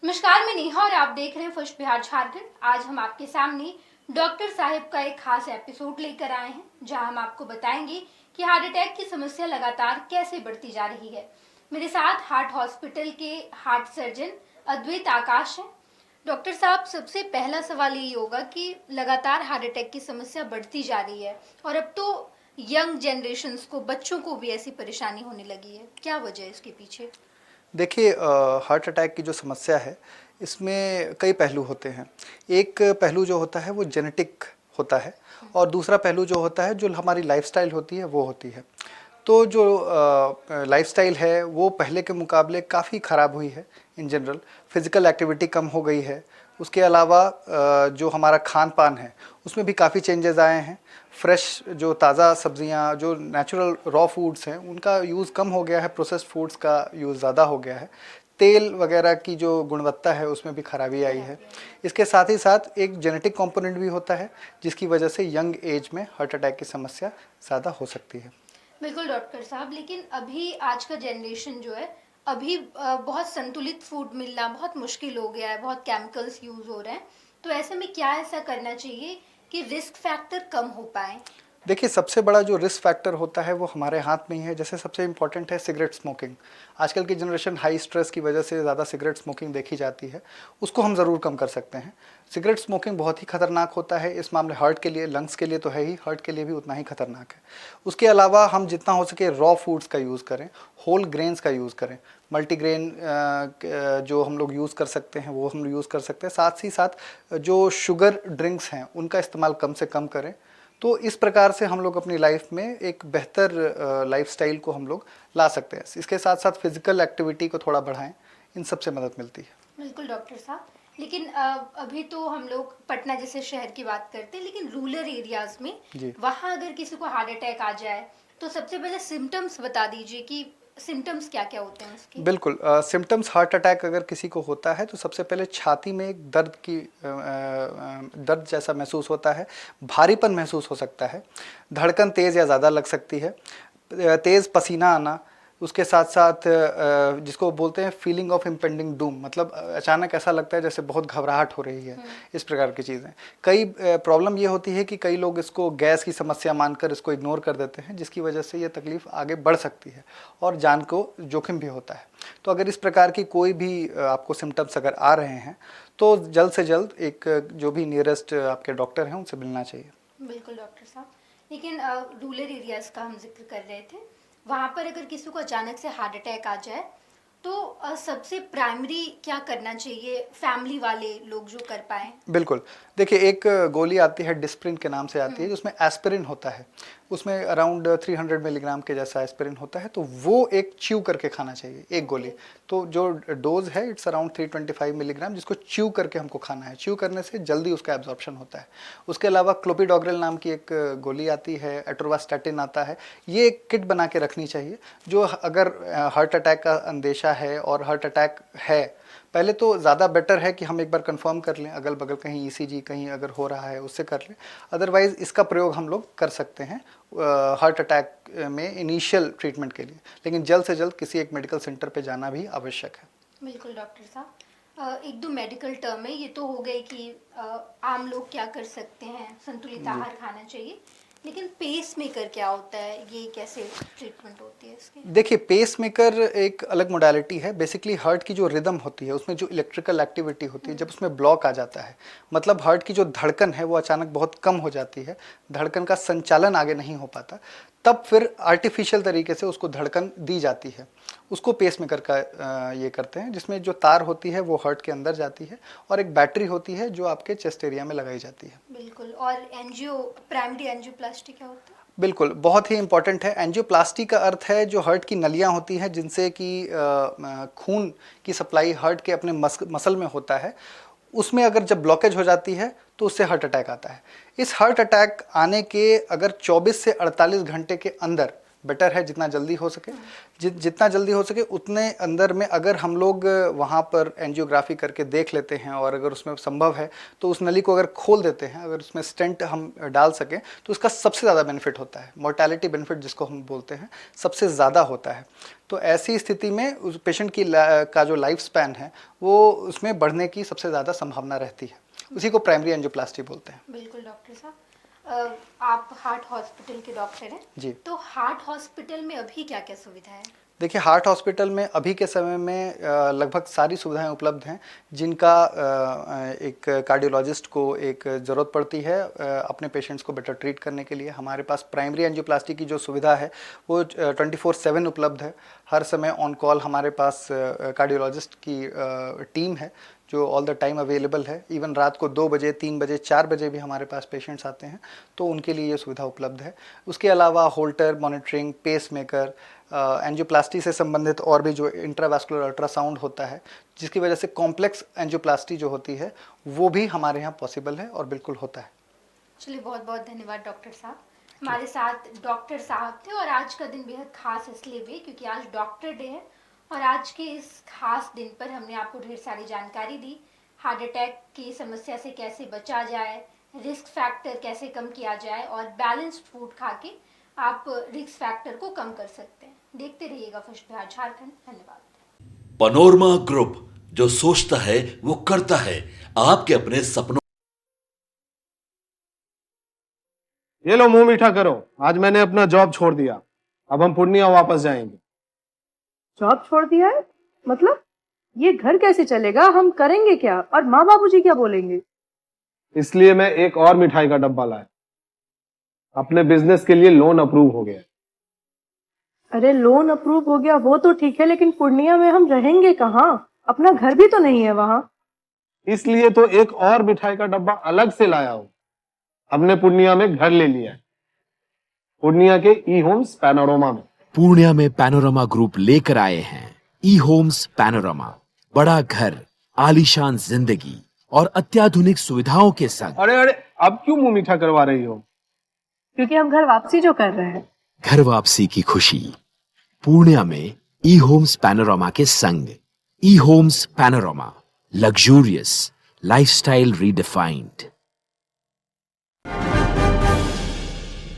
नमस्कार, मैं नेहा और आप देख रहे हैं फर्स्ट बिहार झारखंड। आज हम आपके सामने डॉक्टर साहिब का एक खास एपिसोड लेकर आए हैं, जहां हम आपको बताएंगे कि हार्ट अटैक की समस्या लगातार कैसे बढ़ती जा रही है। मेरे साथ हार्ट हॉस्पिटल के हार्ट सर्जन अद्वैत आकाश हैं। डॉक्टर साहब, सबसे पहला सवाल यही होगा कि लगातार हार्ट अटैक की समस्या बढ़ती जा रही है और अब तो यंग जनरेशन्स को, बच्चों को भी ऐसी परेशानी होने लगी है। क्या वजह है इसके पीछे? देखिए, हार्ट अटैक की जो समस्या है इसमें कई पहलू होते हैं। एक पहलू जो होता है वो जेनेटिक होता है और दूसरा पहलू जो होता है जो हमारी लाइफस्टाइल होती है वो होती है। तो जो लाइफस्टाइल है वो पहले के मुकाबले काफ़ी ख़राब हुई है। इन जनरल फिज़िकल एक्टिविटी कम हो गई है। उसके अलावा जो हमारा खान पान है उसमें भी काफ़ी चेंजेस आए हैं। फ्रेश जो ताज़ा सब्जियां, जो नेचुरल रॉ फूड्स हैं, उनका यूज़ कम हो गया है, प्रोसेस्ड फूड्स का यूज़ ज़्यादा हो गया है। तेल वगैरह की जो गुणवत्ता है उसमें भी खराबी आई है। इसके साथ ही साथ एक जेनेटिक कंपोनेंट भी होता है जिसकी वजह से यंग एज में हार्ट अटैक की समस्या ज़्यादा हो सकती है। बिल्कुल डॉक्टर साहब, लेकिन अभी आज का जनरेशन जो है, अभी बहुत संतुलित फूड मिलना बहुत मुश्किल हो गया है, बहुत केमिकल्स यूज हो रहे हैं। तो ऐसे में क्या ऐसा करना चाहिए कि रिस्क फैक्टर कम हो पाए? देखिए, सबसे बड़ा जो रिस्क फैक्टर होता है वो हमारे हाथ में ही है। जैसे सबसे इम्पॉर्टेंट है सिगरेट स्मोकिंग। आजकल की जनरेशन हाई स्ट्रेस की वजह से ज़्यादा सिगरेट स्मोकिंग देखी जाती है, उसको हम ज़रूर कम कर सकते हैं। सिगरेट स्मोकिंग बहुत ही खतरनाक होता है इस मामले, हार्ट के लिए, लंग्स के लिए तो है ही, हार्ट के लिए भी उतना ही खतरनाक है। उसके अलावा हम जितना हो सके रॉ फूड्स का यूज़ करें, होल ग्रेन्स का यूज़ करें, मल्टीग्रेन जो हम लोग यूज़ कर सकते हैं वो हम यूज़ कर सकते हैं। साथ ही साथ जो शुगर ड्रिंक्स हैं उनका इस्तेमाल कम से कम करें। तो इस प्रकार से हम लोग अपनी लाइफ में एक बेहतर लाइफस्टाइल को हम लोग ला सकते हैं। इसके साथ साथ फिजिकल एक्टिविटी को थोड़ा बढ़ाएं, इन सब से मदद मिलती है। बिल्कुल डॉक्टर साहब, लेकिन अभी तो हम लोग पटना जैसे शहर की बात करते हैं, लेकिन रूरल एरियाज में जी वहाँ अगर किसी को हार्ट अटैक आ जाए तो सबसे पहले सिम्टम्स बता दीजिए कि सिम्टम्स क्या क्या होते हैं उसके। बिल्कुल। सिम्टम्स हार्ट अटैक अगर किसी को होता है तो सबसे पहले छाती में एक दर्द जैसा महसूस होता है, भारीपन महसूस हो सकता है, धड़कन तेज़ या ज़्यादा लग सकती है, तेज़ पसीना आना। उसके साथ साथ जिसको बोलते हैं फीलिंग ऑफ इम्पेंडिंग डूम, मतलब अचानक ऐसा लगता है जैसे बहुत घबराहट हो रही है। इस प्रकार की चीज़ें। कई प्रॉब्लम ये होती है कि कई लोग इसको गैस की समस्या मानकर इसको इग्नोर कर देते हैं, जिसकी वजह से ये तकलीफ़ आगे बढ़ सकती है और जान को जोखिम भी होता है। तो अगर इस प्रकार की कोई भी आपको सिम्टम्स अगर आ रहे हैं तो जल्द से जल्द एक जो भी नियरेस्ट आपके डॉक्टर हैं उनसे मिलना चाहिए। बिल्कुल डॉक्टर साहब, लेकिन रूरल एरियाज का हम जिक्र कर रहे थे, वहाँ पर अगर किसी को अचानक से हार्ट अटैक आ जाए तो सबसे प्राइमरी क्या करना चाहिए, फैमिली वाले लोग जो कर पाए? बिल्कुल। देखिए, एक गोली आती है डिस्प्रिन के नाम से आती है, जिसमें एस्पिरिन होता है। उसमें अराउंड 300 मिलीग्राम के जैसा एस्पिरिन होता है, तो वो एक च्यू करके खाना चाहिए, एक गोली। तो जो डोज है इट्स अराउंड 325 मिलीग्राम, जिसको च्यू करके हमको खाना है। च्यू करने से जल्दी उसका एब्जॉर्प्शन होता है। उसके अलावा क्लोपिडोग्रेल नाम की एक गोली आती है, एट्रोवास्टैटिन आता है। ये एक किट बना के रखनी चाहिए, जो अगर हार्ट अटैक का अंदेशा है और हार्ट अटैक है, पहले तो ज़्यादा बेटर है कि हम एक बार कंफर्म कर लें, अगल बगल कहीं ईसीजी कहीं अगर हो रहा है उससे कर लें। अदरवाइज़ इसका प्रयोग हम लोग कर सकते हैं हार्ट अटैक में इनिशियल ट्रीटमेंट के लिए, लेकिन जल्द से जल्द किसी एक मेडिकल सेंटर पे जाना भी आवश्यक है। बिल्कुल डॉक्टर साहब, एक दो मेडिकल टर्म है, ये तो हो गई कि आम लोग क्या कर सकते हैं, संतुलित जी। आहार खाना चाहिए, लेकिन पेस मेकर क्या होता है, ये कैसे ट्रीटमेंट होती है इसकी? देखिए, पेस मेकर एक अलग मोडालिटी है। बेसिकली हार्ट की जो रिदम होती है उसमें जो इलेक्ट्रिकल एक्टिविटी होती है, जब उसमें ब्लॉक आ जाता है, मतलब हार्ट की जो धड़कन है वो अचानक बहुत कम हो जाती है, धड़कन का संचालन आगे नहीं हो पाता, तब फिर आर्टिफिशियल तरीके से उसको धड़कन दी जाती है। उसको पेस मेकर का ये करते हैं, जिसमें जो तार होती है वो हार्ट के अंदर जाती है और एक बैटरी होती है जो आपके चेस्ट एरिया में लगाई जाती है। बिल्कुल। और एनजीओ, प्राइमरी एंजियोप्लास्टी क्या होता है? बिल्कुल, बहुत ही इंपॉर्टेंट है। एंजियोप्लास्टी का अर्थ है जो हार्ट की नलियाँ होती हैं जिनसे कि खून की सप्लाई हार्ट के अपने मसल में होता है, उसमें अगर जब ब्लॉकेज हो जाती है तो उससे हार्ट अटैक आता है। इस हार्ट अटैक आने के अगर 24 से 48 घंटे के अंदर बेटर है जितना जल्दी हो सके। जितना जल्दी हो सके उतने अंदर में अगर हम लोग वहाँ पर एंजियोग्राफी करके देख लेते हैं और अगर उसमें संभव है तो उस नली को अगर खोल देते हैं, अगर उसमें स्टेंट हम डाल सकें तो उसका सबसे ज़्यादा बेनिफिट होता है। मोर्टेलिटी बेनिफिट जिसको हम बोलते हैं सबसे ज़्यादा होता है। तो ऐसी स्थिति में उस पेशेंट की का जो लाइफ स्पैन है वो उसमें बढ़ने की सबसे ज़्यादा संभावना रहती है। उसी को प्राइमरी एंजियोप्लास्टी बोलते हैं। बिल्कुल डॉक्टर साहब, आप हार्ट हॉस्पिटल के डॉक्टर हैं जी। तो हार्ट हॉस्पिटल में अभी क्या क्या सुविधा है? देखिए, हार्ट हॉस्पिटल में अभी के समय में लगभग सारी सुविधाएं उपलब्ध हैं जिनका एक कार्डियोलॉजिस्ट को एक ज़रूरत पड़ती है अपने पेशेंट्स को बेटर ट्रीट करने के लिए। हमारे पास प्राइमरी एंजियोप्लास्टी की जो सुविधा है वो 24/7 उपलब्ध है। हर समय ऑन कॉल हमारे पास कार्डियोलॉजिस्ट की टीम है जो ऑल द टाइम अवेलेबल है। इवन रात को 2 बजे, 3 बजे, 4 बजे भी हमारे पास पेशेंट्स आते हैं तो उनके लिए ये सुविधा उपलब्ध है। उसके अलावा Holter monitoring, pacemaker, angioplasty से संबंधित और भी जो इंट्रावास्कुलर अल्ट्रासाउंड होता है जिसकी वजह से कॉम्प्लेक्स एंजियोप्लास्टी जो होती है वो भी हमारे यहाँ पॉसिबल है और बिल्कुल होता है। चलिए, बहुत बहुत धन्यवाद डॉक्टर साहब। हमारे साथ डॉक्टर साहब थे और आज का दिन बेहद खास इसलिए भी क्योंकि आज डॉक्टर डे है और आज के इस खास दिन पर हमने आपको ढेर सारी जानकारी दी। हार्ट अटैक की समस्या से कैसे बचा जाए, रिस्क फैक्टर कैसे कम किया जाए और बैलेंस्ड फूड खा के आप रिस्क फैक्टर को कम कर सकते हैं। देखते रहिएगा फर्स्ट बिहार झारखंड। धन्यवाद। पनोरमा ग्रुप, जो सोचता है वो करता है। आपके अपने सपनों। ये लो, मुंह मीठा करो। आज मैंने अपना जॉब छोड़ दिया, अब हम पूर्णिया वापस जाएंगे। जॉब छोड़ दिया है? मतलब ये घर कैसे चलेगा? हम करेंगे क्या? और माँ बाबूजी क्या बोलेंगे? इसलिए मैं एक और मिठाई का डब्बा लाया। अपने बिजनेस के लिए लोन अप्रूव हो गया। अरे लोन अप्रूव हो गया वो तो ठीक है, लेकिन पूर्णिया में हम रहेंगे कहाँ? अपना घर भी तो नहीं है वहाँ। इसलिए तो एक और मिठाई का डब्बा अलग से लाया हूँ। हमने पूर्णिया में घर ले लिया है, पूर्णिया के ई होम्स पैनोरमा में। पूर्णिया में पैनोरमा ग्रुप लेकर आए हैं ई होम्स पैनोरमा। बड़ा घर, आलीशान जिंदगी और अत्याधुनिक सुविधाओं के संग। अरे अरे, अब क्यों मुंह मीठा करवा रही हो? क्योंकि हम घर वापसी जो कर रहे हैं। घर वापसी की खुशी पूर्णिया में ई होम्स पैनोरमा के संग। ई Homes Panorama, luxurious lifestyle redefined.